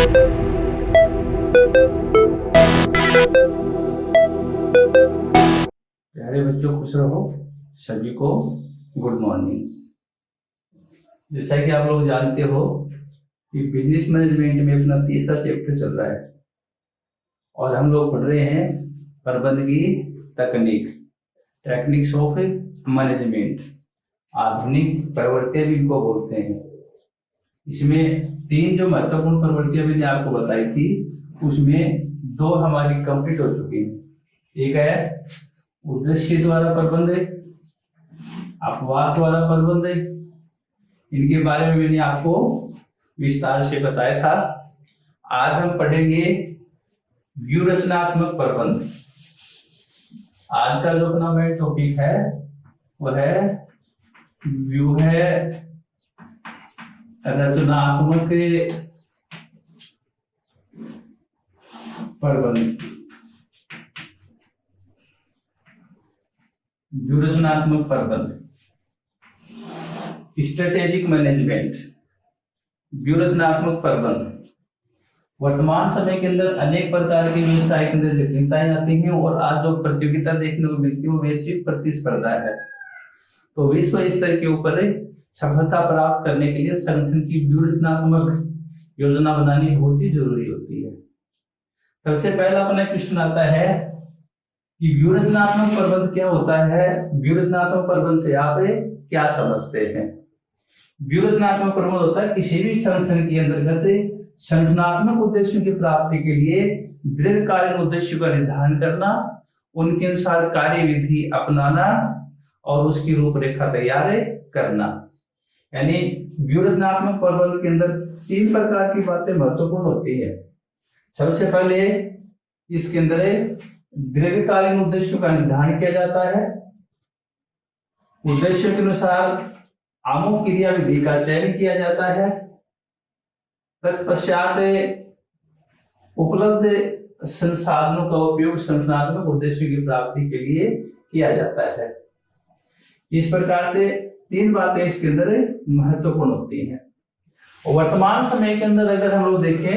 प्यारे बच्चों, खुश रहो। सभी को गुड मॉर्निंग। जैसा कि आप लोग जानते हो कि बिजनेस मैनेजमेंट में अपना तीसरा चैप्टर चल रहा है और हम लोग पढ़ रहे हैं प्रबंधन की तकनीक, टेक्निक्स ऑफ मैनेजमेंट। आधुनिक प्रवृत्तियां भी इनको बोलते हैं। इसमें 3 जो महत्वपूर्ण प्रवृत्तियां मैंने आपको बताई थी, उसमें 2 हमारी कंप्लीट हो चुकी हैं। एक है उद्देश्य द्वारा प्रबंध, अपवाद द्वारा प्रबंध। इनके बारे में मैंने आपको विस्तार से बताया था। आज हम पढ़ेंगे व्यूहरचनात्मक प्रबंध। आज का जो अपना मेन टॉपिक है वह है व्यूह रचनात्मक प्रबंध। व्यूहरचनात्मक प्रबंध, स्ट्रेटेजिक मैनेजमेंट। व्यूहरचनात्मक प्रबंध वर्तमान समय के अंदर अनेक प्रकार के व्यवसाय के अंदर जटिलताएं आती हैं और आज जो प्रतियोगिता देखने को मिलती है वो वैश्विक प्रतिस्पर्धा है। तो विश्व स्तर के ऊपर सफलता प्राप्त करने के लिए संगठन की व्यूहरचनात्मक योजना बनानी बहुत ही जरूरी होती है। सबसे पहला अपना क्वेश्चन आता है कि व्यूहरचनात्मक प्रबंध क्या होता है। व्यूहरचनात्मक प्रबंध से आप क्या समझते हैं? व्यूहरचनात्मक प्रबंध होता है किसी भी संगठन के अंतर्गत संगठनात्मक उद्देश्यों की प्राप्ति के लिए दीर्घकालीन उद्देश्यों का निर्धारण करना, उनके अनुसार कार्यविधि अपनाना और उसकी रूपरेखा तैयार करना। यानी व्यूहरचनात्मक प्रबंध के अंदर 3 प्रकार की बातें महत्वपूर्ण होती है। सबसे पहले इसके अंदर दीर्घकालीन उद्देश्यों का निर्धारण किया जाता है। उद्देश्यों के अनुसार अमुक क्रिया विधि का चयन किया जाता है। तत्पश्चात उपलब्ध संसाधनों का उपयोग संगठनात्मक उद्देश्यों की प्राप्ति के लिए किया जाता है। इस प्रकार से 3 बातें इसके अंदर महत्वपूर्ण होती हैं। वर्तमान समय के अंदर अगर हम लोग देखें,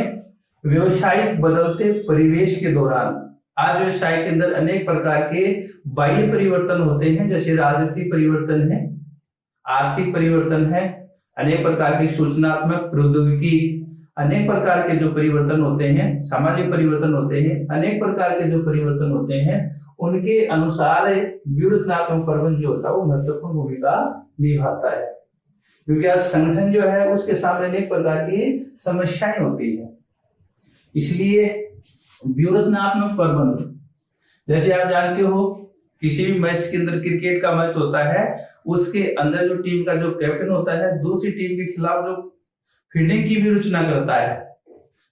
व्यवसायिक बदलते परिवेश के दौरान आज व्यवसाय के अंदर अनेक प्रकार के बाह्य परिवर्तन होते हैं, जैसे राजनीतिक परिवर्तन है, आर्थिक परिवर्तन है, अनेक प्रकार की सूचनात्मक प्रौद्योगिकी, अनेक प्रकार के जो परिवर्तन होते हैं, सामाजिक परिवर्तन होते हैं, अनेक प्रकार के जो परिवर्तन होते हैं, उनके अनुसार व्यूहरचनात्मक प्रबंध जो होता है वो महत्वपूर्ण भूमिका निभाता है। क्योंकि आज संगठन जो है उसके सामने अनेक प्रकार की समस्याएं होती है। इसलिए व्यूहरचनात्मक प्रबंध, जैसे आप जानते हो किसी भी मैच के अंदर, क्रिकेट का मैच होता है, उसके अंदर जो टीम का जो कैप्टन होता है दूसरी टीम के खिलाफ जो फील्डिंग की भी रचना करता है,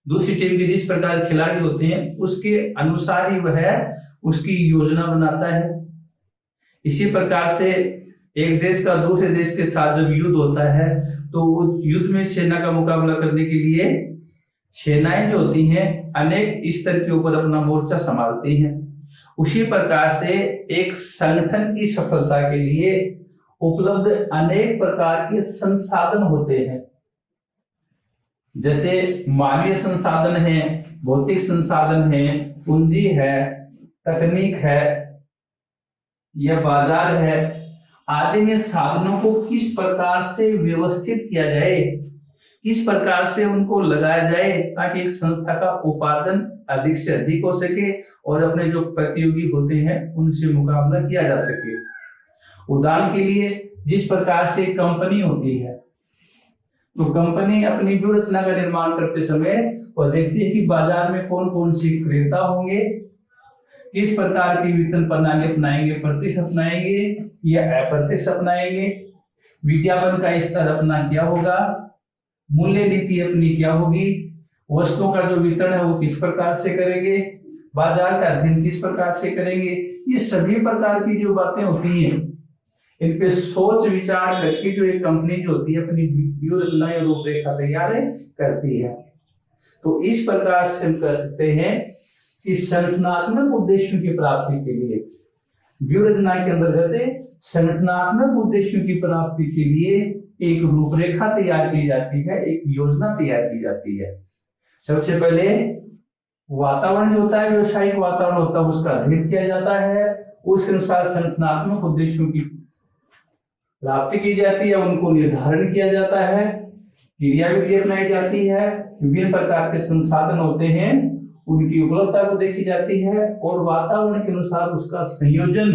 दूसरी टीम के जिस प्रकार खिलाड़ी होते हैं उसके अनुसार ही वह उसकी योजना बनाता है। इसी प्रकार से एक देश का दूसरे देश के साथ जब युद्ध होता है तो उस युद्ध में सेना का मुकाबला करने के लिए सेनाएं जो होती हैं अनेक स्तर के ऊपर अपना मोर्चा संभालती हैं। उसी प्रकार से एक संगठन की सफलता के लिए उपलब्ध अनेक प्रकार के संसाधन होते हैं, जैसे मानवीय संसाधन है, भौतिक संसाधन है, पूंजी है, तकनीक है या बाजार है आदि में साधनों को किस प्रकार से व्यवस्थित किया जाए, किस प्रकार से उनको लगाया जाए ताकि एक संस्था का उत्पादन अधिक से अधिक हो सके और अपने जो प्रतियोगी होते हैं उनसे मुकाबला किया जा सके। उदाहरण के लिए जिस प्रकार से कंपनी होती है तो कंपनी अपनी व्यूहरचना का निर्माण करते समय वो देखती है कि बाजार में कौन कौन सी क्रेता होंगे, किस प्रकार की वितरण प्रणाली अपनाएंगे, प्रत्यक्ष अपनाएंगे या अप्रत्यक्ष अपनाएंगे, विज्ञापन का स्तर अपना क्या होगा, मूल्य नीति अपनी क्या होगी, वस्तुओं का जो वितरण है वो किस प्रकार से करेंगे, बाजार का अध्ययन किस प्रकार से करेंगे। ये सभी प्रकार की जो बातें होती हैं इन पे सोच विचार करके जो एक कंपनी जो होती है अपनी व्यूहरचना या रूपरेखा तैयार करती है। तो इस प्रकार से हम कह सकते हैं कि संगठनात्मक उद्देश्यों की प्राप्ति के लिए व्यूहरचना के अंतर्गत संगठनात्मक उद्देश्यों की प्राप्ति के लिए एक रूपरेखा तैयार की जाती है, एक योजना तैयार की जाती है। सबसे पहले वातावरण जो होता है, व्यवसायिक वातावरण होता है, उसका अध्ययन किया जाता है, उसके अनुसार संगठनात्मक उद्देश्यों की प्राप्ति की जाती है, उनको निर्धारण किया जाता है, क्रियाविधि अपनाई जाती है, विभिन्न प्रकार के संसाधन होते हैं उनकी उपलब्धता को देखी जाती है, और वातावरण के अनुसार उसका संयोजन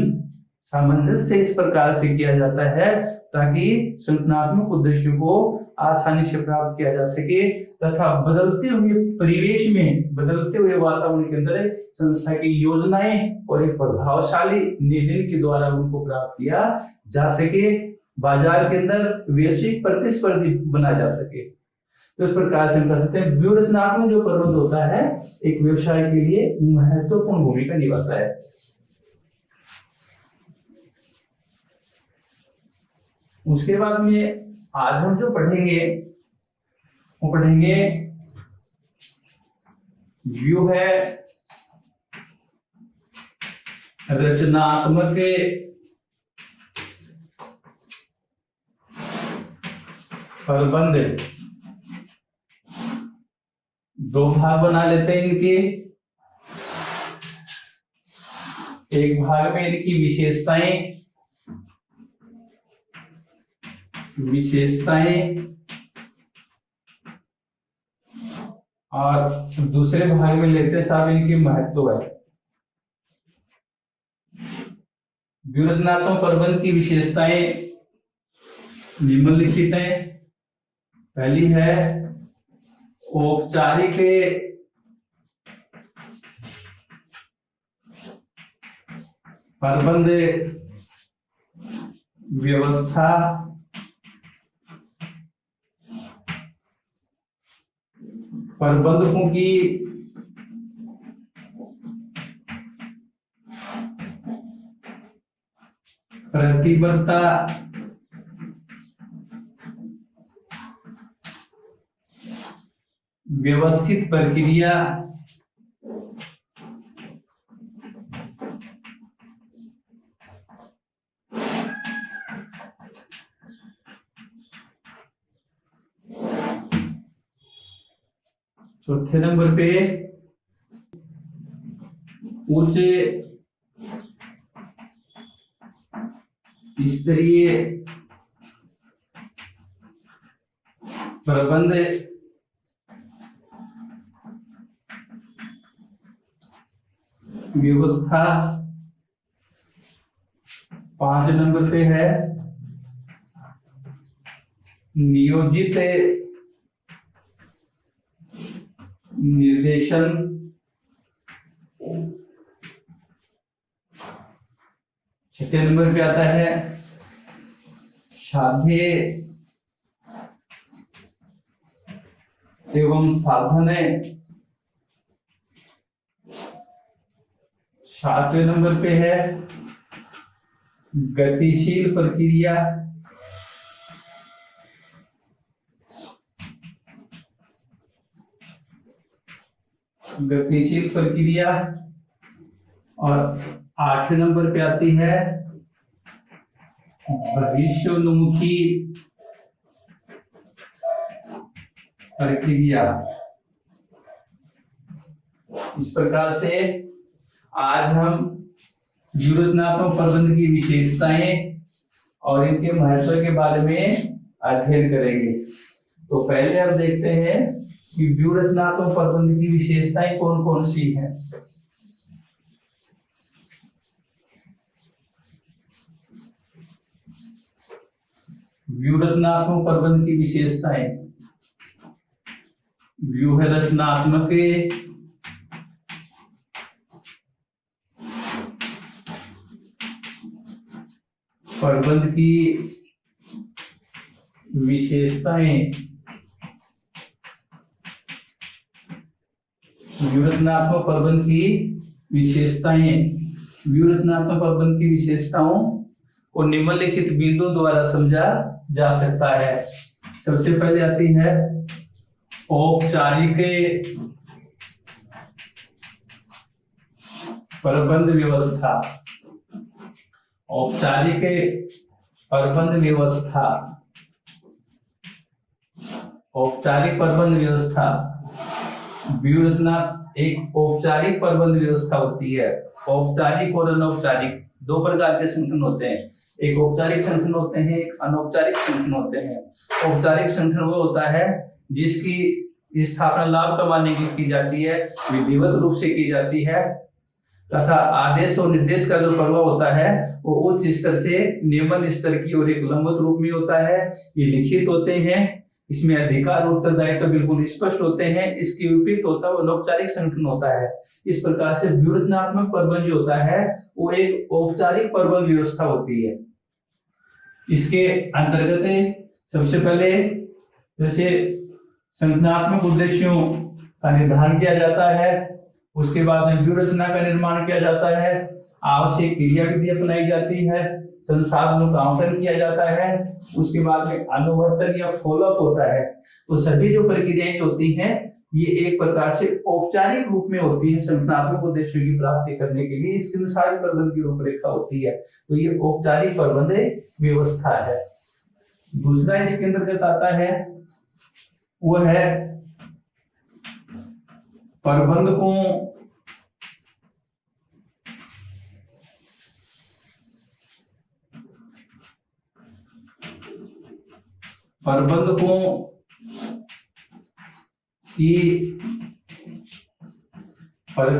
सामंजस्य इस प्रकार से किया जाता है ताकि संगठनात्मक उद्देश्यों को आसानी से प्राप्त किया जा सके तथा बदलते हुए परिवेश में, बदलते हुए वातावरण के अंदर संस्था की योजनाएं और एक प्रभावशाली निर्णय के द्वारा उनको प्राप्त किया जा सके, बाजार के अंदर वैश्विक प्रतिस्पर्धी बना जा सके। तो इस प्रकार से हम कह सकते हैं व्यूह रचनात्मक जो प्रबंध होता है एक व्यवसाय के लिए महत्वपूर्ण भूमिका निभाता है। उसके बाद में आज हम जो पढ़ेंगे वो पढ़ेंगे व्यूह है रचनात्मक प्रबंध। दो भाग बना लेते हैं इनके। एक भाग में इनकी विशेषताएं और दूसरे भाग में लेते साहब इनकी महत्व है। व्यूह रचनात्मक प्रबंध की विशेषताएं निम्नलिखित हैं। पहली है औपचारिक प्रबंध व्यवस्था, प्रबंधकों की प्रतिबद्धता, व्यवस्थित प्रक्रिया, चौथे नंबर पे उच्च स्तरीय प्रबंध व्यवस्था। 5 नंबर पे है नियोजित निर्देशन। 6 नंबर पे आता है साध्य एवं साधन। 7वें नंबर पे है गतिशील प्रक्रिया। 8वें नंबर पे आती है भविष्योन्मुखी प्रक्रिया। इस प्रकार से आज हम व्यूह रचनात्मक प्रबंध की विशेषताएं और इनके महत्व के बारे में अध्ययन करेंगे। तो पहले हम देखते हैं कि व्यूह रचनात्मक प्रबंध की विशेषताएं कौन कौन सी हैं। व्यूह रचनात्मक प्रबंध की विशेषताएं। व्यूह रचनात्मक प्रबंध की विशेषताएं। व्यूह रचनात्मक प्रबंध की विशेषताएं। व्यूह रचनात्मक प्रबंध की विशेषताओं को निम्नलिखित बिंदुओं द्वारा समझा जा सकता है। सबसे पहले आती है औपचारिक प्रबंध व्यवस्था। औपचारिक प्रबंध व्यवस्था। औपचारिक प्रबंध व्यवस्था व्यूहरचना एक औपचारिक प्रबंध व्यवस्था होती है। औपचारिक और अनौपचारिक दो प्रकार के संगठन होते हैं। एक औपचारिक संगठन होते हैं, एक अनौपचारिक संगठन होते हैं। औपचारिक संगठन वो होता है जिसकी स्थापना लाभ कमाने की जाती है, विधिवत रूप से की जाती है, तथा आदेश और निर्देश का जो प्रभाव होता है वो उच्च स्तर से नियमन स्तर की और एक लंबित रूप में होता है। ये लिखित होते हैं, इसमें अधिकार और उत्तरदायित्व तो बिल्कुल स्पष्ट होते हैं। इसके विपरीत होता है वो अनौपचारिक संगठन होता है। इस प्रकार से व्यूहरचनात्मक प्रबंध जो होता है वो एक औपचारिक प्रबंध व्यवस्था होती है। इसके अंतर्गत सबसे पहले जैसे संगठनात्मक उद्देश्यों का निर्धारण किया जाता है, उसके बाद में व्यूहरचना का निर्माण किया जाता है, आवश्यक क्रियाविधि अपनाई जाती है, संसाधनों का आवंटन किया जाता है, उसके बाद में अनुवर्तन या फॉलोअप होता है। तो सभी जो प्रक्रियाएं होती हैं ये एक प्रकार से औपचारिक रूप में होती है संगठनात्मक उद्देश्यों की प्राप्ति करने के लिए। इसके अनुसार प्रबंध की रूपरेखा होती है। तो ये औपचारिक प्रबंध व्यवस्था है। दूसरा इसके अंतर्गत आता है वो है प्रबंधकों की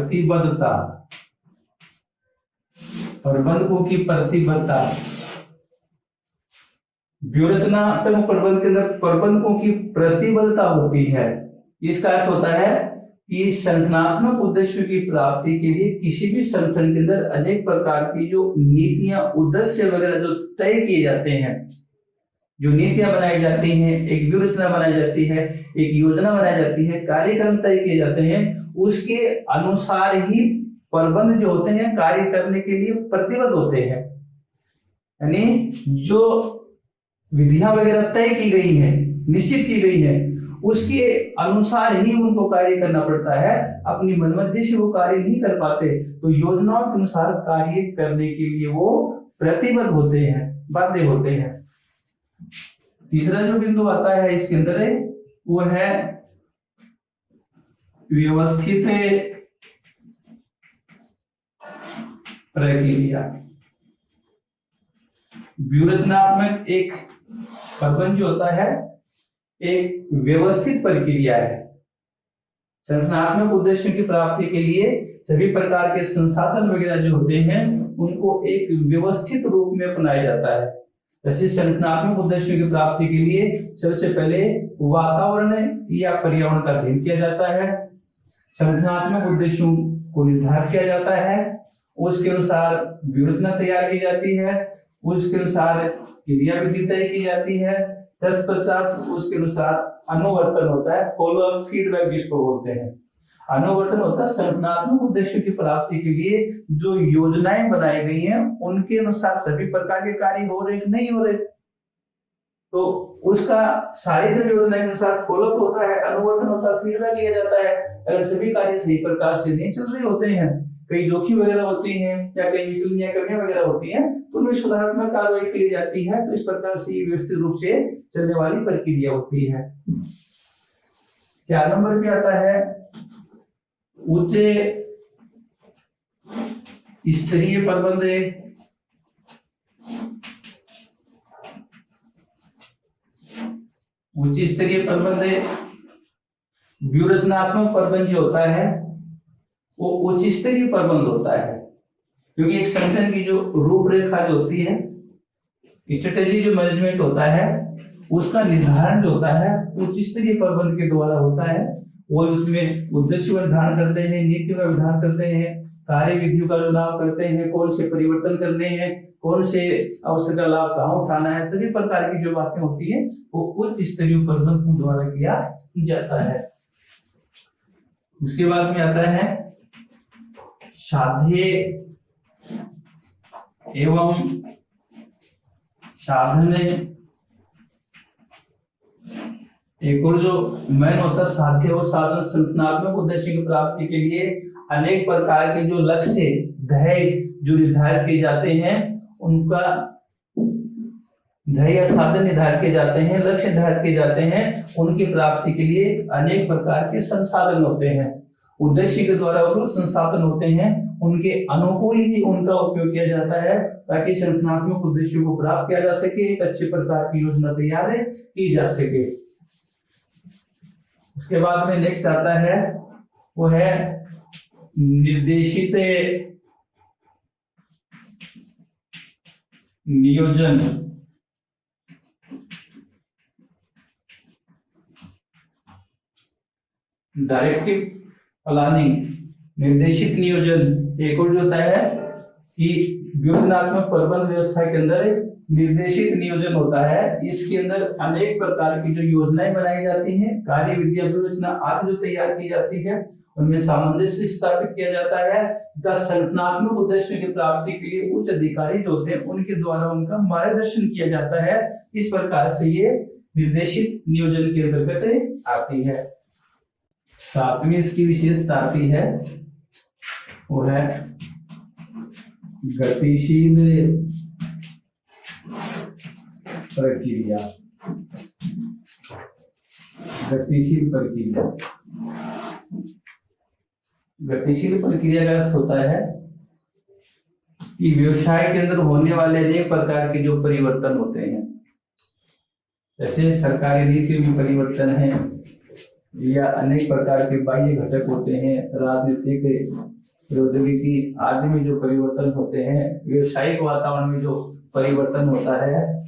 प्रतिबद्धता। प्रबंधकों की प्रतिबद्धता व्यूहरचनात्मक प्रबंध के अंदर प्रबंधकों की प्रतिबद्धता होती है। इसका अर्थ होता है कि संगठनात्मक उद्देश्यों की प्राप्ति के लिए किसी भी संगठन के अंदर अनेक प्रकार की जो नीतियां, उद्देश्य वगैरह जो तय किए जाते हैं, जो नीतियां बनाई जाती हैं, एक व्यूहरचना बनाई जाती है, एक योजना बनाई जाती है, कार्यक्रम तय किए जाते हैं, उसके अनुसार ही प्रबंध जो होते हैं कार्य करने के लिए प्रतिबद्ध होते हैं। यानी जो विधियां वगैरह तय की गई हैं, निश्चित की गई हैं, उसके अनुसार ही उनको कार्य करना पड़ता है। अपनी मनमर्जी से वो कार्य नहीं कर पाते तो योजनाओं के अनुसार कार्य करने के लिए वो प्रतिबद्ध होते हैं, बाध्य होते हैं। तीसरा जो बिंदु आता है इसके अंदर वो है व्यवस्थित प्रक्रिया। व्यूहरचनात्मक एक प्रबंध जो होता है एक व्यवस्थित प्रक्रिया है। संगठनात्मक उद्देश्यों की प्राप्ति के लिए सभी प्रकार के संसाधन वगैरह जो होते हैं उनको एक व्यवस्थित रूप में अपनाया जाता है। जैसे संगठनात्मक उद्देश्यों की प्राप्ति के लिए सबसे पहले वातावरण या पर्यावरण का अध्ययन किया जाता है, संगठनात्मक उद्देश्यों को निर्धारित किया जाता है, उसके अनुसार व्यूहरचना तैयार की जाती है, उसके अनुसार क्रियाविधि तय की जाती है, तत्पश्चात उसके अनुसार अनुवर्तन होता है, फॉलोअप, फीडबैक जिसको बोलते हैं। अनुवर्तन होता है संगठनात्मक उद्देश्यों की प्राप्ति के लिए जो योजनाएं बनाई गई हैं उनके अनुसार सभी प्रकार के कार्य हो रहे नहीं हो रहे, तो उसका सारी जो योजना के अनुसार फॉलोअप होता है, अनुवर्तन होता है, फीडबैक लिया जाता है। अगर सभी कार्य सही प्रकार से नहीं चल रहे होते हैं, कई जोखिम वगैरह होती हैं या कई विचलनियां कमियां वगैरह होती हैं, तो उनमें सुधारात्मक कार्रवाई की जाती है। तो इस प्रकार से व्यवस्थित रूप से चलने वाली प्रक्रिया होती है। 4 नंबर पे आता है उच्च स्तरीय प्रबंध। उच्च स्तरीय प्रबंध व्यूहरचनात्मक प्रबंध जो होता है वो उच्च स्तरीय प्रबंध होता है, क्योंकि एक संगठन की जो रूपरेखा जो होती है, स्ट्रेटेजी जो मैनेजमेंट होता है, उसका निर्धारण जो होता है उच्च स्तरीय प्रबंध के द्वारा होता है। वो उसमें उद्देश्य का निर्धारण करते हैं, नीतियों का निर्धारण करते हैं, कार्य विधियों का चुनाव करते हैं, कौन से परिवर्तन करने हैं, कौन से अवसर का लाभ कहाँ उठाना है, सभी प्रकार की जो बातें होती है वो उच्च स्तरीय प्रबंध के द्वारा किया जाता है। उसके बाद में आता है साध्य एवं साधन। एक और जो मेन होता है साध्य और साधन। संगठनात्मक उद्देश्य की प्राप्ति के लिए अनेक प्रकार के जो लक्ष्य ध्येय जो निर्धारित किए जाते हैं उनका ध्येय या साधन निर्धारित किए जाते हैं, लक्ष्य निर्धारित किए जाते हैं, उनकी प्राप्ति के लिए अनेक प्रकार के संसाधन होते हैं। उद्देश्य के द्वारा उपलब्ध संसाधन होते हैं, उनके अनुकूल ही उनका उपयोग किया जाता है ताकि संगठनात्मक उद्देश्यों को प्राप्त किया जा सके, एक अच्छे प्रकार की योजना तैयार की जा सके। उसके बाद में नेक्स्ट आता है वो है निर्देशित नियोजन। डायरेक्टिव प्लानिंग, निर्देशित नियोजन एक और जो होता है कि व्यूहात्मक प्रबंध व्यवस्था के अंदर निर्देशित नियोजन होता है। इसके अंदर अनेक प्रकार की जो योजनाएं बनाई जाती हैं, कार्य विधि व्यवस्था आदि जो तैयार की जाती है, उनमें सामंजस्य स्थापित किया जाता है तथा संगठनात्मक उद्देश्यों की प्राप्ति के लिए उच्च अधिकारी जो होते हैं उनके द्वारा उनका मार्गदर्शन किया जाता है। इस प्रकार से ये निर्देशित नियोजन के अंतर्गत आती है। सातवीं इसकी विशेषता आती है वो है गतिशील प्रक्रिया। गतिशील प्रक्रिया, गतिशील प्रक्रिया का अर्थ होता है कि व्यवसाय के अंदर होने वाले अनेक प्रकार के जो परिवर्तन होते हैं, जैसे सरकारी नीति में परिवर्तन है या अनेक प्रकार के बाह्य घटक होते हैं, राजनीतिक प्रौद्योगिकी आदि में जो परिवर्तन होते हैं, व्यवसायिक वातावरण में जो परिवर्तन होता है,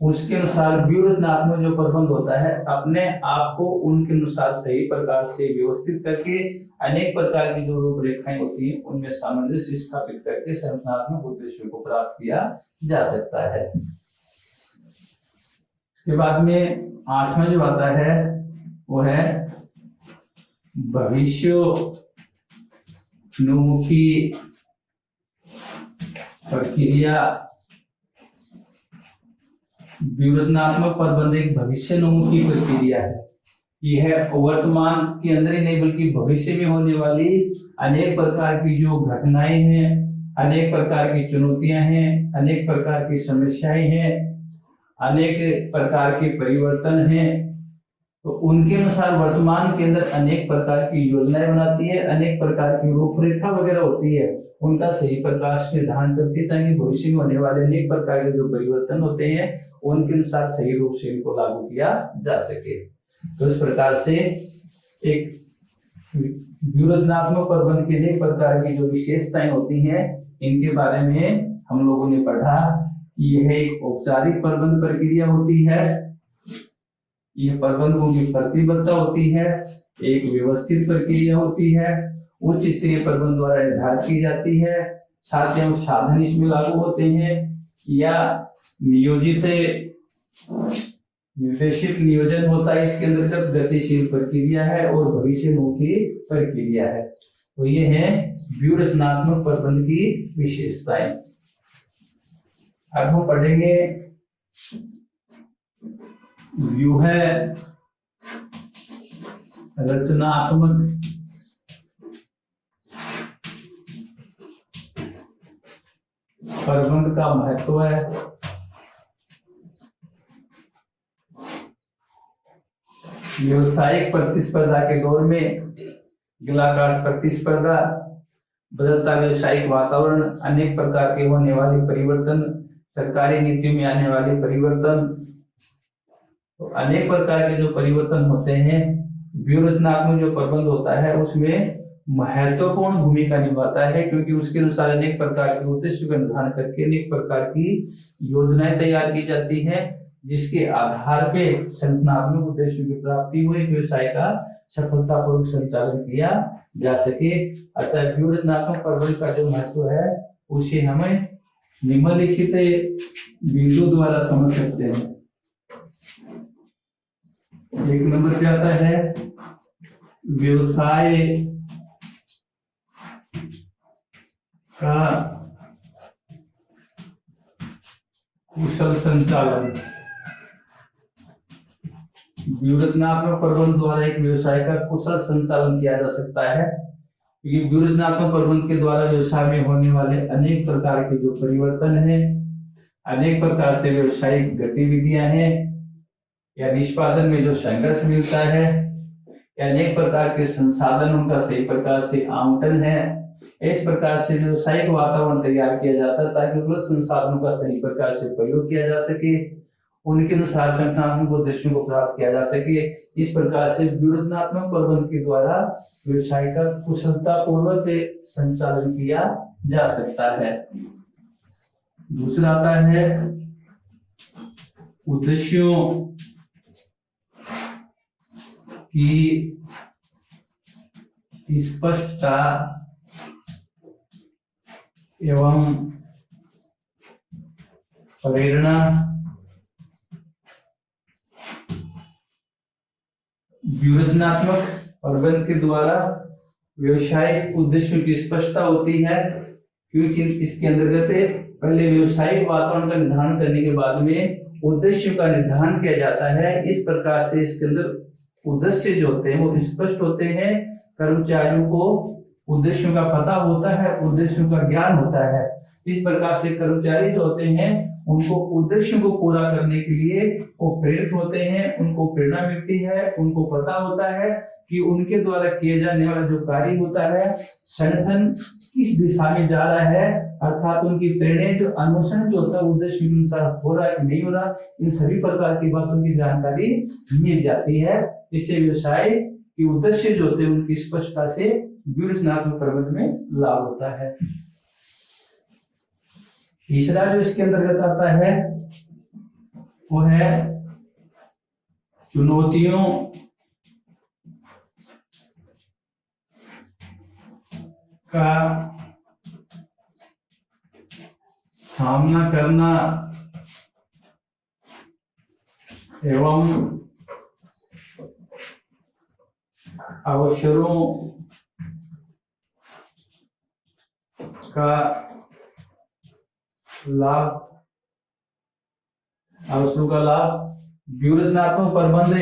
उसके अनुसार व्यूहात्मक जो प्रबंध होता है अपने आप को उनके अनुसार सही प्रकार से व्यवस्थित करके अनेक प्रकार की जो रूपरेखाएं होती हैं उनमें सामंजस्य स्थापित करके संगठनात्मक उद्देश्यों को प्राप्त किया जा सकता है। इसके बाद में आठवां जो आता है वो है भविष्योन्मुखी प्रक्रिया। व्यूहात्मक प्रबंध एक भविष्योन्मुखी प्रक्रिया है। यह वर्तमान के अंदर ही नहीं बल्कि भविष्य में होने वाली अनेक प्रकार की जो घटनाएं हैं, अनेक प्रकार की चुनौतियां हैं, अनेक प्रकार की समस्याएं हैं, अनेक प्रकार के परिवर्तन हैं, तो उनके अनुसार वर्तमान के अंदर अनेक प्रकार की योजनाएं बनाती है, अनेक प्रकार की रूपरेखा वगैरह होती है, उनका सही प्रकार से निर्धारण करती है ताकि भविष्य में होने वाले अनेक प्रकार के जो परिवर्तन होते हैं उनके अनुसार सही रूप से इनको लागू किया जा सके। तो इस प्रकार से एक व्यूहात्मक प्रबंध के अनेक प्रकार की जो विशेषताएं होती हैं इनके बारे में हम लोगों ने पढ़ा। यह एक औपचारिक प्रबंध प्रक्रिया होती है, यह प्रबंधकों की प्रतिबद्धता होती है, एक व्यवस्थित प्रक्रिया होती है, उच्च स्तरीय प्रबंध द्वारा निर्धारित की जाती है, साथ ही साधन इसमें लागू होते हैं या नियोजित निर्देशित नियोजन होता है। इसके अंतर्गत गतिशील प्रक्रिया है और भविष्योन्मुखी प्रक्रिया है। तो ये है व्यूहात्मक प्रबंध की विशेषताएं। अब हम पढ़ेंगे व्यूह रचनात्मक प्रबंध का महत्व है। व्यावसायिक प्रतिस्पर्धा के दौर में गिलाकाट प्रतिस्पर्धा, बदलता व्यवसायिक वातावरण, अनेक प्रकार के होने वाले परिवर्तन, सरकारी नीतियों में आने वाले परिवर्तन, तो अनेक प्रकार के जो परिवर्तन होते हैं व्यूहात्मक जो प्रबंध होता है उसमें महत्वपूर्ण भूमिका निभाता है, क्योंकि उसके अनुसार अनेक प्रकार के उद्देश्य का निर्धारण करके अनेक प्रकार की योजनाएं तैयार की जाती हैं जिसके आधार पे संगठनात्मक उद्देश्यों की प्राप्ति हुई व्यवसाय का सफलतापूर्वक संचालन किया जा सके। अतः व्यूहात्मक प्रबंध का जो महत्व है उसे हमें निम्नलिखित बिंदु द्वारा समझ सकते हैं। एक नंबर पे आता है व्यवसाय का कुशल संचालन। व्यूहात्मक प्रबंध द्वारा एक व्यवसाय का कुशल संचालन किया जा सकता है, क्योंकि व्यूहात्मक प्रबंध के द्वारा व्यवसाय में होने वाले अनेक प्रकार के जो परिवर्तन हैं, अनेक प्रकार से व्यवसायिक गतिविधियां हैं, या निष्पादन में जो संघर्ष मिलता है, या अनेक प्रकार के संसाधन उनका सही प्रकार से आवंटन है। इस प्रकार से व्यवसायिक वातावरण तैयार किया जाता है ताकि उपलब्ध संसाधनों का सही प्रकार से प्रयोग किया जा सके, उनके अनुसार संगठनात्मक उद्देश्यों को प्राप्त किया जा सके। इस प्रकार से व्यूहात्मक प्रबंधन के द्वारा व्यवसाय का कुशलतापूर्वक संचालन किया जा सकता है। दूसरा आता है उद्देश्यों की स्पष्टता एवं प्रेरणा। व्यूहात्मक प्रबंधन के द्वारा व्यवसायिक उद्देश्यों की स्पष्टता होती है, क्योंकि इसके अंतर्गत पहले व्यवसायिक वातावरण का निर्धारण करने के बाद में उद्देश्य का निर्धारण किया जाता है। इस प्रकार से इसके अंदर उद्देश्य जो होते हैं वो स्पष्ट होते हैं, कर्मचारियों को उद्देश्यों का पता होता है, उद्देश्यों का ज्ञान होता है। इस प्रकार से कर्मचारी जो होते हैं उनको उद्देश्यों को पूरा करने के लिए वो प्रेरित होते हैं, उनको प्रेरणा मिलती है, उनको पता होता है कि उनके द्वारा किए जाने वाला जो कार्य होता है संगठन किस दिशा में जा रहा है, अर्थात उनकी प्रेरणा जो अनुसरण जो होता है उद्देश्य के अनुसार हो रहा है कि नहीं हो रहा, इन सभी प्रकार की बातों की जानकारी मिल जाती है। इससे व्यवसाय के उद्देश्य जो होते हैं उनकी स्पष्टता से व्यूहात्मक प्रबंधन में लाभ होता है। तीसरा जो इसके अंतर्गत आता है वो है चुनौतियों का सामना करना एवं अवसरों का लाभ। अवसरों का लाभ व्यूहात्मक प्रबंधन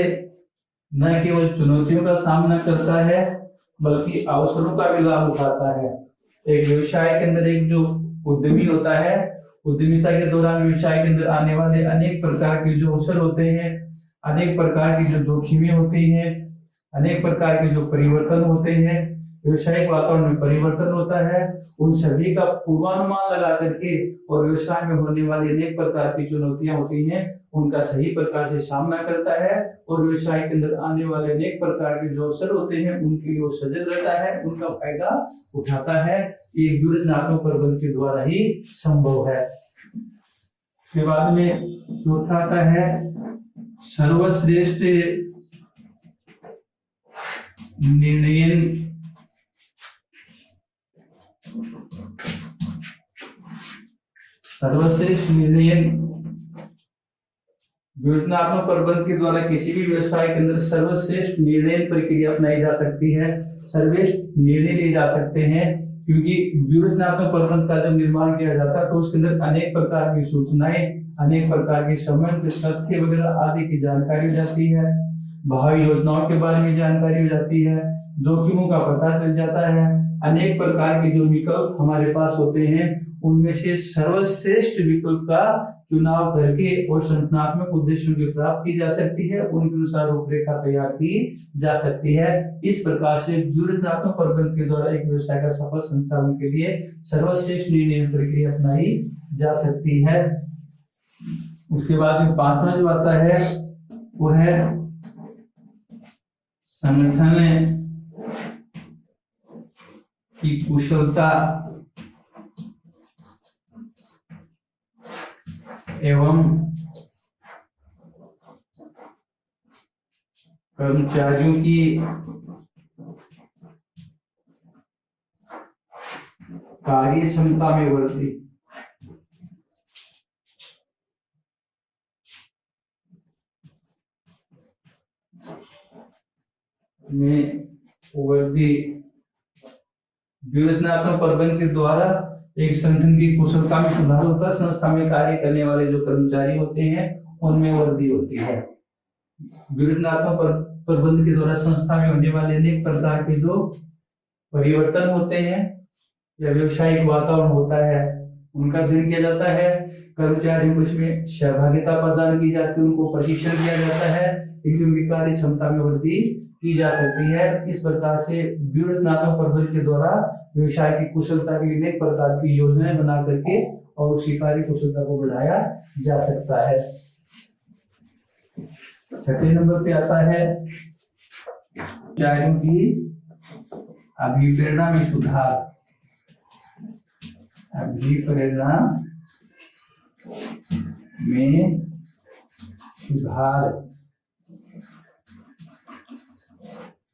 न केवल चुनौतियों का सामना करता है बल्कि अवसरों का भी लाभ उठाता है। एक व्यवसाय के अंदर एक जो उद्यमी होता है, उद्यमिता के दौरान व्यवसाय के अंदर आने वाले अनेक प्रकार के जो अवसर होते हैं, अनेक प्रकार की जो जोखिमें होती हैं, अनेक प्रकार के जो परिवर्तन होते हैं, व्यवसायिक वातावरण में परिवर्तन होता है, उन सभी का पूर्वानुमान लगा करके और व्यवसाय में होने वाली अनेक प्रकार की चुनौतियां होती हैं उनका सही प्रकार से सामना करता है और व्यवसाय के अंदर आने वाले अनेक प्रकार के जो अवसर होते हैं उनके लिए वो सजग रहता है, उनका फायदा उठाता है। ये व्यूहात्मक प्रबंधन के द्वारा ही संभव है। उसके बाद में चौथा आता है सर्वश्रेष्ठ निर्णय। सर्वश्रेष्ठ निर्णय व्यूहात्मक प्रबंधन के द्वारा किसी भी व्यवसाय के अंदर सर्वश्रेष्ठ निर्णय प्रक्रिया अपनाई जा सकती है, सर्वश्रेष्ठ निर्णय लिए जा सकते हैं, क्योंकि व्यूहात्मक प्रबंधन का जब निर्माण किया जाता है तो उसके अंदर अनेक प्रकार की सूचनाएं, अनेक प्रकार के संबंध, तथ्य वगैरह आदि की जानकारी हो जाती है, भावी योजनाओं के बारे में जानकारी हो जाती है, जोखिमों का पता चल जाता है, अनेक प्रकार के जो विकल्प हमारे पास होते हैं उनमें से सर्वश्रेष्ठ विकल्प का चुनाव करके और संगठनात्मक उद्देश्यों की प्राप्ति की जा सकती है, उनके अनुसार रूपरेखा तैयार की जा सकती है। इस प्रकार से व्यूहात्मक प्रबंधन के द्वारा एक व्यवसाय का सफल संचालन के लिए सर्वश्रेष्ठ निर्णय प्रक्रिया अपनाई जा सकती है। उसके बाद में पांचवा जो आता है वो है संगठन की कुशलता एवं कर्मचारियों की कार्य क्षमता में वृद्धि। व्यूहात्मक प्रबंधन के द्वारा एक संगठन की कुशलता में सुधार होता है, संस्था में कार्य करने वाले जो कर्मचारी होते हैं उनमें वृद्धि होती है। व्यूहात्मक प्रबंधन के द्वारा संस्था में होने वाले अनेक प्रकार के जो परिवर्तन होते हैं या व्यवसायिक वातावरण होता है उनका अध्ययन किया जाता है, कर्मचारियों को इसमें सहभागिता प्रदान की जाती है, उनको प्रशिक्षण दिया जाता है, इसमें उनकी कार्य क्षमता में वृद्धि की जा सकती है। इस प्रकार से व्यूहात्मक प्रबंधन के द्वारा व्यवसाय की कुशलता के लिए अनेक प्रकार की योजनाएं बना करके और उसकी कार्य कुशलता को बढ़ाया जा सकता है। छठे नंबर पे आता है कर्मचारियों की अभिप्रेरणा में सुधार। अभिप्रेरणा में सुधार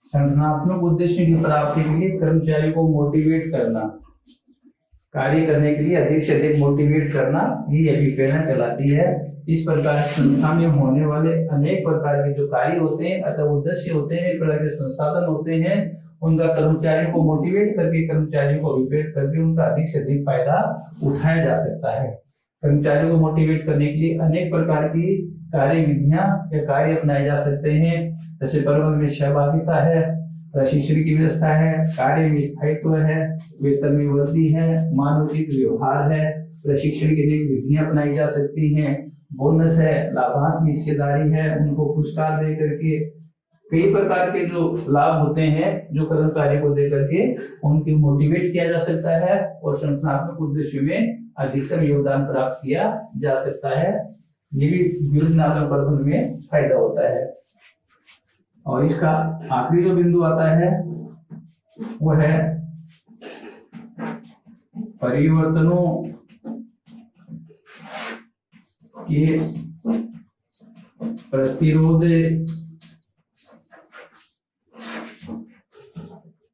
संगठनात्मक उद्देश्यों की प्राप्ति के लिए कर्मचारियों को मोटिवेट करना, कार्य करने के लिए अधिक से अधिक मोटिवेट करना, ये अभिप्रेरणा कहलाती है। इस प्रकार संस्था में होने वाले अनेक प्रकार के जो कार्य होते हैं अथवा उद्देश्य होते हैं, प्रकार के संसाधन होते हैं, उनका कर्मचारियों को मोटिवेट करके, कर्मचारियों को अभिप्रेरित करके उनका अधिक से अधिक फायदा उठाया जा सकता है। कर्मचारियों को मोटिवेट करने के लिए अनेक प्रकार की कार्य विधियां या कार्य अपनाए जा सकते हैं, जैसे प्रबंधन में सहभागिता है, प्रशिक्षण की व्यवस्था है, कार्य में स्थायित्व है, वेतन में वृद्धि है, मानवोचित व्यवहार है, प्रशिक्षण के लिए विधियां अपनाई जा सकती हैं, बोनस है, लाभांश में हिस्सेदारी है, उनको पुरस्कार दे करके कई प्रकार के जो लाभ होते हैं जो कर्मचारियों को दे करके उनकी मोटिवेट किया जा सकता है और संगठनात्मक उद्देश्यों में अधिकतम योगदान प्राप्त किया जा सकता है। ये भी योजनात्मक प्रबंधन में फायदा होता है। और इसका आखिरी जो बिंदु आता है वो है परिवर्तनों के प्रतिरोध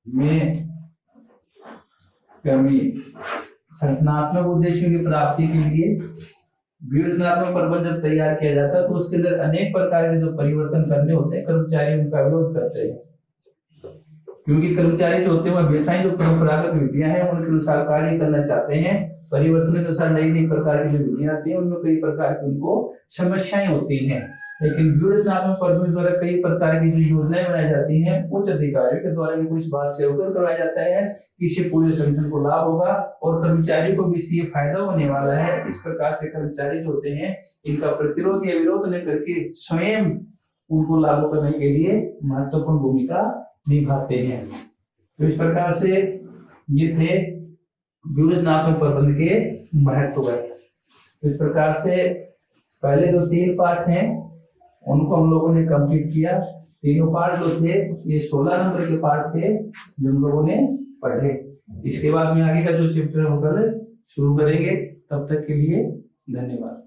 में कमी। संगठनात्मक उद्देश्यों की प्राप्ति के लिए व्यूहात्मक प्रबंधन जब तैयार किया जाता है तो उसके अंदर अनेक प्रकार के जो परिवर्तन करने होते हैं, कर्मचारी उनका विरोध करते हैं, क्योंकि कर्मचारी जो होते हैं वह व्यवसाय जो परंपरागत विधियां हैं उनके अनुसार कार्य करना चाहते हैं। परिवर्तन के अनुसार नई नई प्रकार की जो विधियां आती हैं उनमें कई प्रकार की उनको समस्याएं होती हैं, लेकिन व्यूहात्मक प्रबंधन द्वारा कई प्रकार की जो योजनाएं बनाई जाती हैं उच्च अधिकारियों के द्वारा इनको इस बात से अवगत करवाया जाता है कि इससे पूरे संगठन को लाभ होगा और कर्मचारियों को भी इससे फायदा होने वाला है। इस प्रकार से कर्मचारी जो होते हैं इनका प्रतिरोध या विरोध न करके स्वयं उनको लागू करने के लिए महत्वपूर्ण भूमिका निभाते हैं। तो इस प्रकार से ये थे व्यूहात्मक प्रबंधन के महत्व। इस प्रकार से पहले जो 3 पार्ट हैं उनको हम लोगों ने कंप्लीट किया। तीनों पार्ट जो थे ये 16 नंबर के पार्ट थे जो हम लोगों ने पढ़े। इसके बाद में आगे का जो चैप्टर हम कल शुरू करेंगे। तब तक के लिए धन्यवाद।